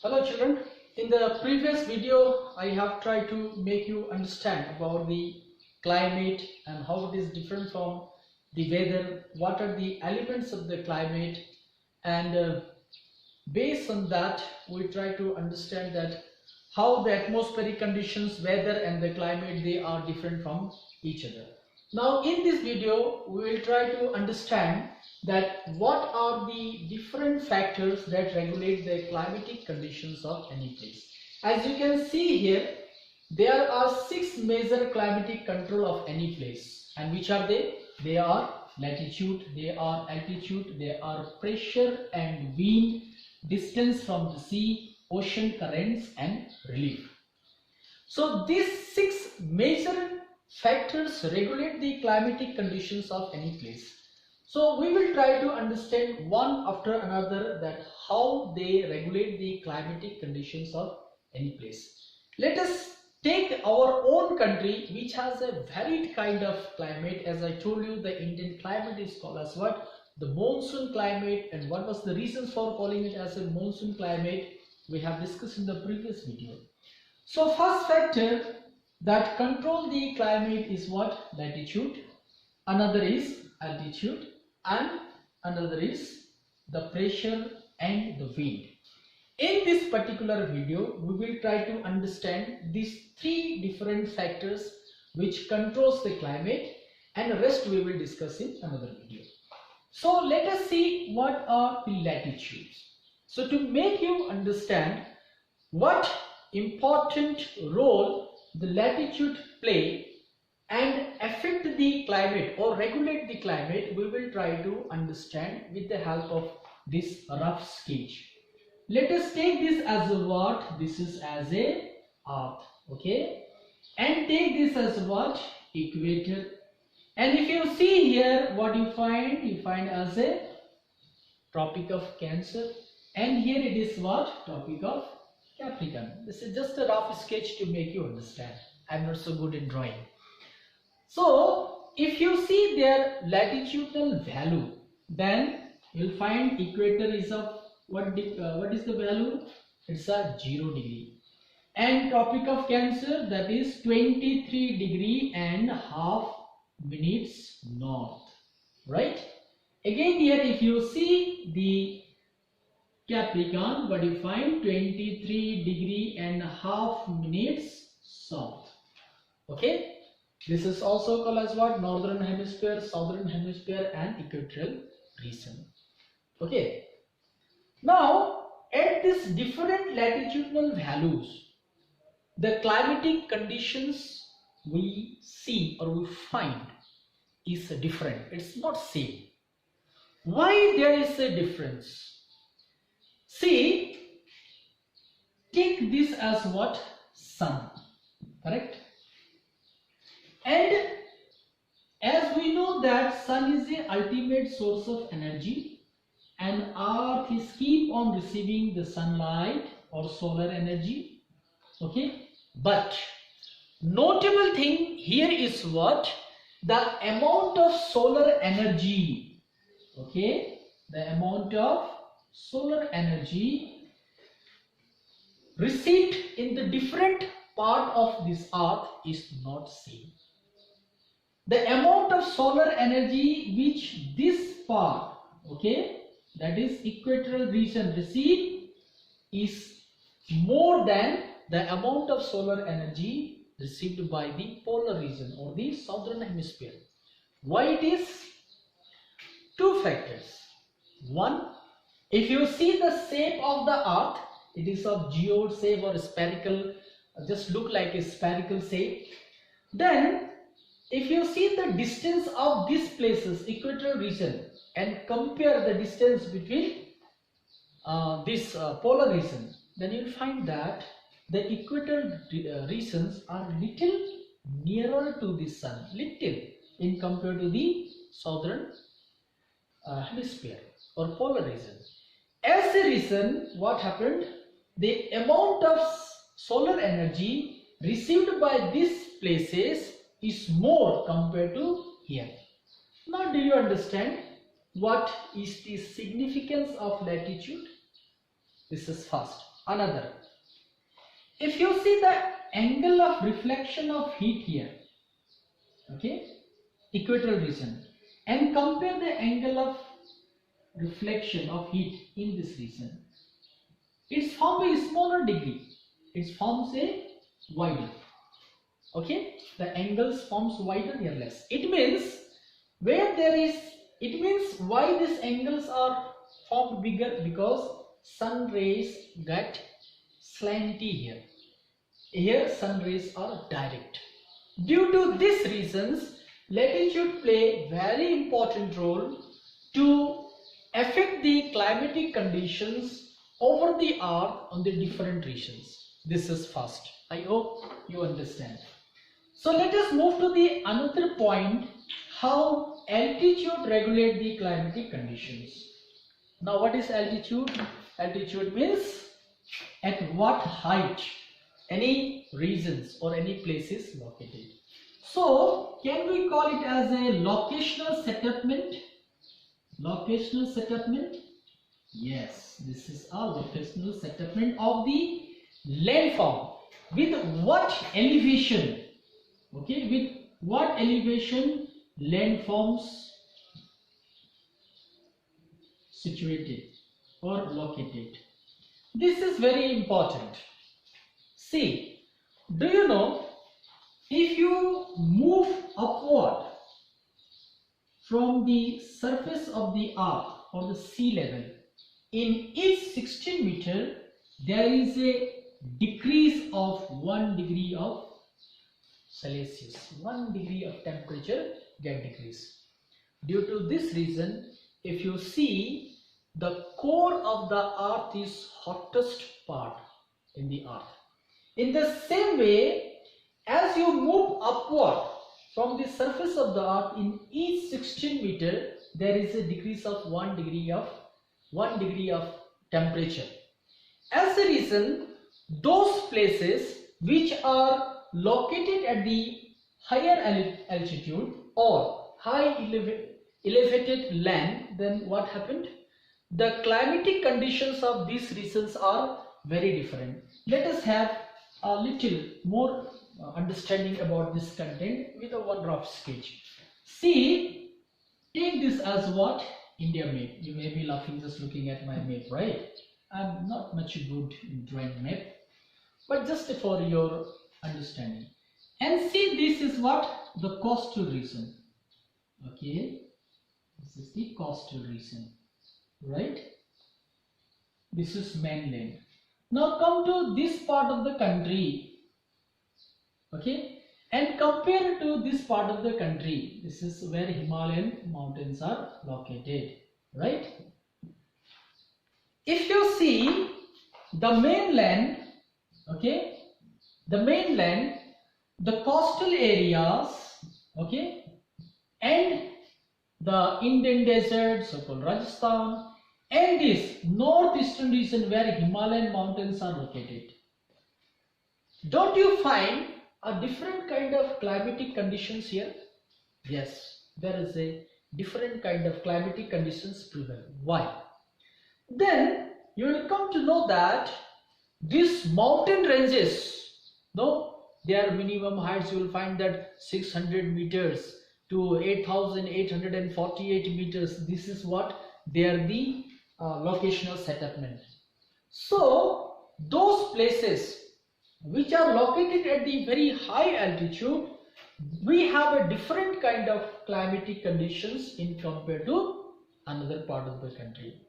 Hello children, in the previous video I have tried to make you understand about the climate and how it is different from the weather, what are the elements of the climate, and based on that we try to understand that how the atmospheric conditions, weather and the climate, they are different from each other. Now in this video we will try to understand that what are the different factors that regulate the climatic conditions of any place. As you can see here, there are 6 major climatic control of any place. And which are they? They are latitude, they are altitude, they are pressure and wind, distance from the sea, ocean currents and relief. So these 6 major factors regulate the climatic conditions of any place. So we will try to understand one after another that how they regulate the climatic conditions of any place. Let us take our own country, which has a varied kind of climate. As I told you, the Indian climate is called as what? The monsoon climate. And what was the reasons for calling it as a monsoon climate? We have discussed in the previous video. So first factor that control the climate is what? Latitude. Another is altitude. And another is the pressure and the wind. In this particular video, we will try to understand these 3 different factors which controls the climate, and the rest we will discuss in another video. So let us see what are the latitudes. So to make you understand what important role the latitude play and affect the climate or regulate the climate, we will try to understand with the help of this rough sketch. Let us take this as a what? This is as a earth, okay? And take this as what? Equator. And if you see here, what you find as a Tropic of Cancer. And here it is what? Tropic of Capricorn. This is just a rough sketch to make you understand. I'm not so good in drawing. So if you see their latitudinal value, then you'll find equator is of what is the value? It's a 0 degree. And Tropic of Cancer, that is 23 degree and half minutes north, right? Again here if you see the Capricorn, what you find? 23 degree and half minutes south, okay? This is also called as what? Northern hemisphere, southern hemisphere and equatorial region. Okay. Now, at these different latitudinal values, the climatic conditions we see or we find is different. It's not same. Why there is a difference? See, take this as what? Sun. Correct? And as we know that sun is the ultimate source of energy and earth is keep on receiving the sunlight or solar energy, okay? But notable thing here is what? The amount of solar energy, okay? The amount of solar energy received in the different part of this earth is not same. The amount of solar energy which this part, okay, that is equatorial region receive is more than the amount of solar energy received by the polar region or the southern hemisphere. Why it is? 2 factors. One, if you see the shape of the earth, it is of geode shape or spherical, just look like a spherical shape. Then if you see the distance of these places, equatorial region, and compare the distance between this polar region, then you will find that the equatorial regions are little nearer to the sun, little in compared to the southern hemisphere or polar region. As a reason, what happened? The amount of solar energy received by these places is more compared to here. Now do you understand what is the significance of latitude? This is first. another. If you see the angle of reflection of heat here, okay, equatorial region, and compare the angle of reflection of heat in this region, it forms a smaller degree, it forms a wider, okay, the angles forms wider here less. It means where there is, it means why these angles are formed bigger, because sun rays get slanty here. Here sun rays are direct. Due to these reasons, latitude play very important role to affect the climatic conditions over the earth on the different regions. This is first. I hope you understand. So let us move to the another point, how altitude regulate the climatic conditions. Now what is altitude? Altitude means at what height any regions or any place is located. So can we call it as a locational settlement? Locational settlement? Yes, this is a locational settlement of the landform. With what elevation? Okay, with what elevation landforms situated or located? This is very important. See, do you know, if you move upward from the surface of the earth or the sea level, in each 16 meter there is a decrease of 1 degree of Celsius. 1 degree of temperature get decreased. Due to this reason, if you see, the core of the earth is hottest part in the earth. In the same way, as you move upward from the surface of the earth, in each 16 meter there is a decrease of 1 degree of temperature. As a reason, those places which are located at the higher altitude or high elevated land, then what happened? The climatic conditions of these regions are very different. Let us have a little more understanding about this content with a one rough sketch. See, take this as what? India map. You may be laughing just looking at my map, right? I'm not much good in drawing map, but just for your understanding. And see, this is what? The coastal region. Okay, this is the coastal region, right? This is mainland. Now come to this part of the country, okay, and compare to this part of the country. This is where Himalayan mountains are located, right? If you see the mainland, okay, the mainland, the coastal areas, okay, and the Indian desert, so-called Rajasthan, and this northeastern region where Himalayan mountains are located. Don't you find a different kind of climatic conditions here? Yes, there is a different kind of climatic conditions prevail. Why? Then you will come to know that these mountain ranges, no, their minimum heights, you will find that 600 meters to 8,848 meters. This is what they are, the locational settlement. So those places which are located at the very high altitude, we have a different kind of climatic conditions in compared to another part of the country.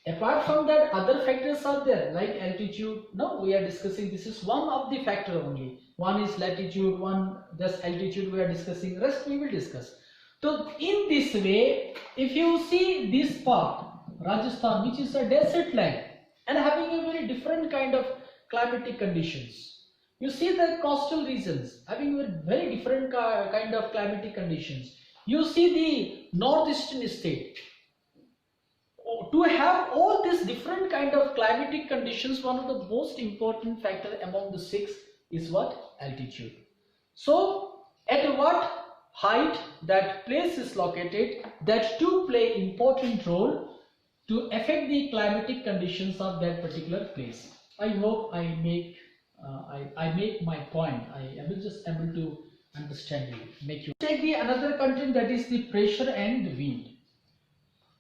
Apart from that, other factors are there like altitude. No, we are discussing, this is one of the factor only. One is latitude, one just altitude we are discussing, rest we will discuss. So in this way, if you see this part, Rajasthan, which is a desert land and having a very different kind of climatic conditions. You see the coastal regions having a very different kind of climatic conditions. You see the northeastern state. To have all these different kind of climatic conditions, one of the most important factor among the six is what? Altitude. So at what height that place is located, that too play important role to affect the climatic conditions of that particular place. I hope I make my point. I will just able to understand you, make you. Take the another content, that is the pressure and wind.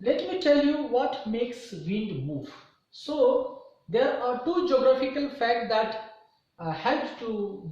Let me tell you what makes wind move. So there are two geographical facts that help to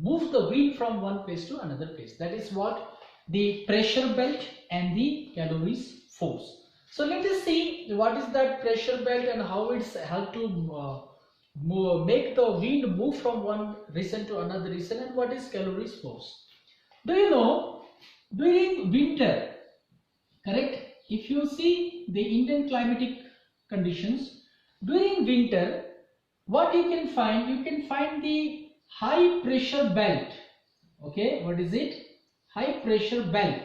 move the wind from one place to another place. That is what the pressure belt and the calories force. So let us see what is that pressure belt and how it's helped to make the wind move from one region to another region, and what is calories force. Do you know during winter, correct? If you see the Indian climatic conditions during winter, what you can find? You can find the high pressure belt. Okay, what is it? High pressure belt.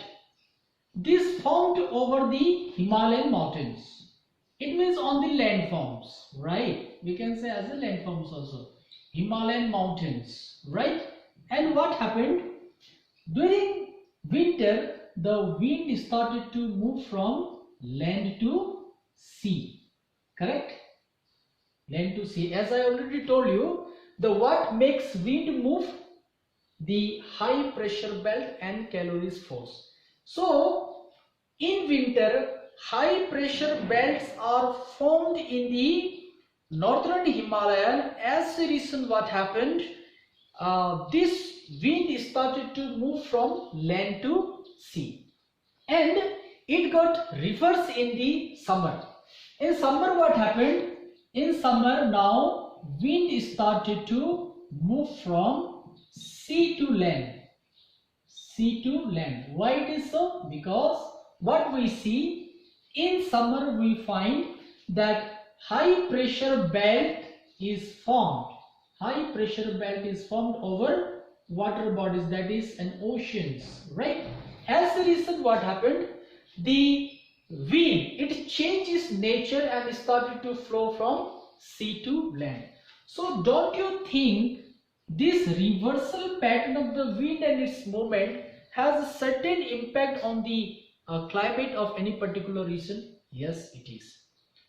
This formed over the Himalayan mountains. It means on the landforms, right? We can say as a landforms also. Himalayan mountains, right? And what happened? During winter, the wind started to move from land to sea, correct? Land to sea. As I already told you, the what makes wind move? The high pressure belt and calories force. So in winter, high pressure belts are formed in the northern Himalayan. As a reason, what happened? This wind started to move from land to sea, and it got reverse in the summer. In summer, what happened? In summer, now wind started to move from sea to land. Sea to land. Why it is so? Because what we see in summer, we find that high pressure belt is formed. High pressure belt is formed over water bodies, that is an oceans, right? As a reason, what happened? The wind, it changes nature and started to flow from sea to land. So don't you think this reversal pattern of the wind and its movement has a certain impact on the climate of any particular region? Yes, it is.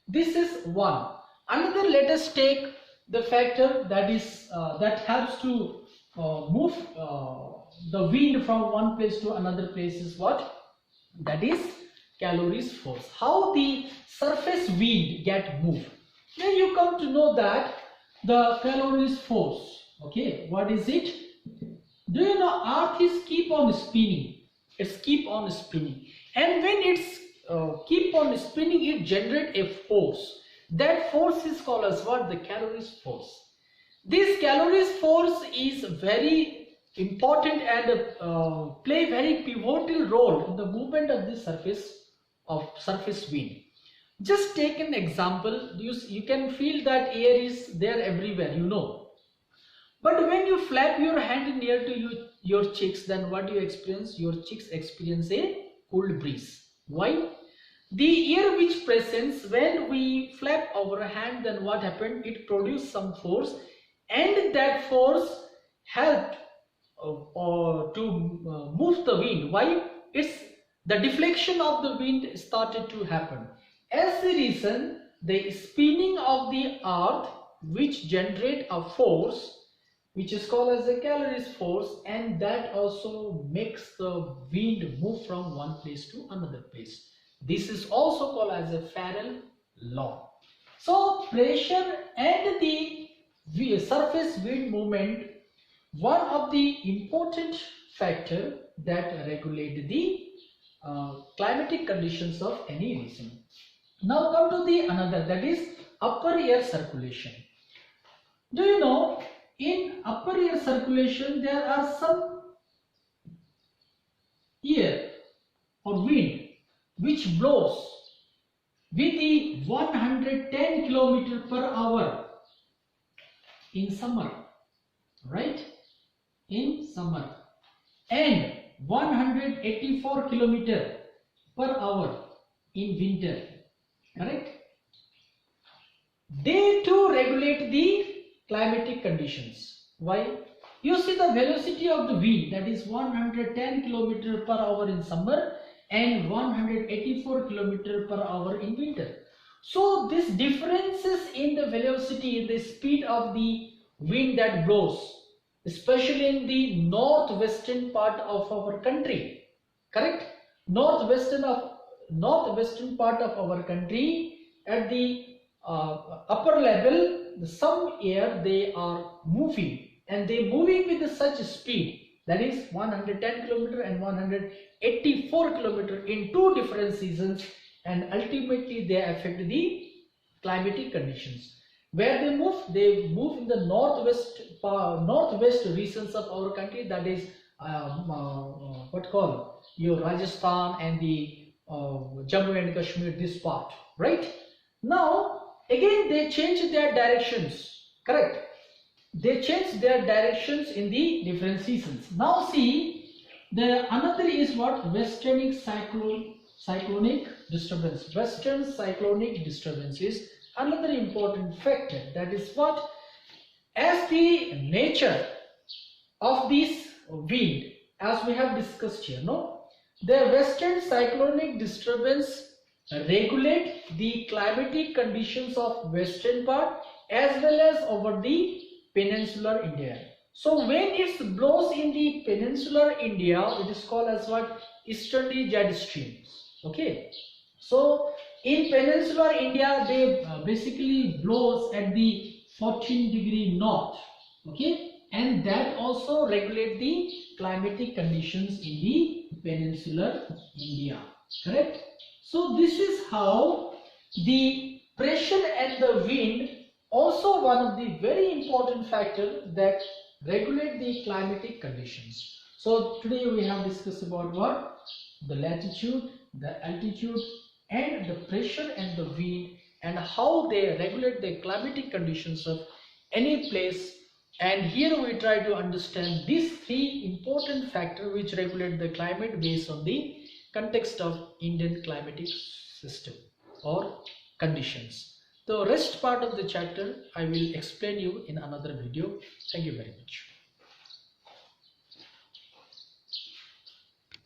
This is one. Another, let us take the factor that is that helps to move the wind from one place to another place is what? That is calories force. How the surface wind get moved. Now you come to know that the calories force. Okay, what is it? Do you know Earth is keep on spinning? It's keep on spinning, and when it's keep on spinning, it generate a force. That force is called as what? The calories force. This calories force is very important and play very pivotal role in the movement of the surface wind. Just take an example. You can feel that air is there everywhere, you know. But when you flap your hand near to your cheeks, then what do you experience? Your cheeks experience a cold breeze. Why? The air which presents when we flap our hand, then what happened? It produced some force, and that force helped to move the wind. Why? It's the deflection of the wind started to happen. As a reason, the spinning of the earth which generate a force which is called as a calories force, and that also makes the wind move from one place to another place. This is also called as a Farrell law. So pressure and the surface wind movement, one of the important factor that regulate the climatic conditions of any region. Now come to the another, that is upper air circulation. Do you know in upper air circulation there are some air or wind which blows with the 110 km per hour in summer, right? In summer, and 184 km per hour in winter, correct? They too regulate the climatic conditions. Why? You see the velocity of the wind, that is 110 km per hour in summer and 184 km per hour in winter. So these differences in the velocity, the speed of the wind that blows, especially in the northwestern part of our country. Correct? Northwestern part of our country, at the upper level, some air they are moving, and they moving with such speed, that is 110 kilometer and 184 kilometer in two different seasons, and ultimately they affect the climatic conditions. Where they move in the northwest regions of our country, that is what call your Rajasthan and the Jammu and Kashmir, this part, right? Now again they change their directions, correct? They change their directions in the different seasons. Now see, the another is what? Western cyclonic disturbance. Western cyclonic disturbance is another important factor. That is what? As the nature of this wind, as we have discussed here, no? The western cyclonic disturbance regulate the climatic conditions of western part as well as over the peninsular India. So when it blows in the peninsular India, it is called as what? Easterly jet streams. Okay. So in peninsular India, they basically blows at the 14° north. Okay. And that also regulate the climatic conditions in the peninsular India. Correct? So this is how the pressure and the wind, also one of the very important factor that regulate the climatic conditions. So today we have discussed about what? The latitude, the altitude, and the pressure and the wind, and how they regulate the climatic conditions of any place. And here we try to understand these three important factors which regulate the climate based on the context of Indian climatic system or conditions. The rest part of the chapter I will explain you in another video. Thank you very much.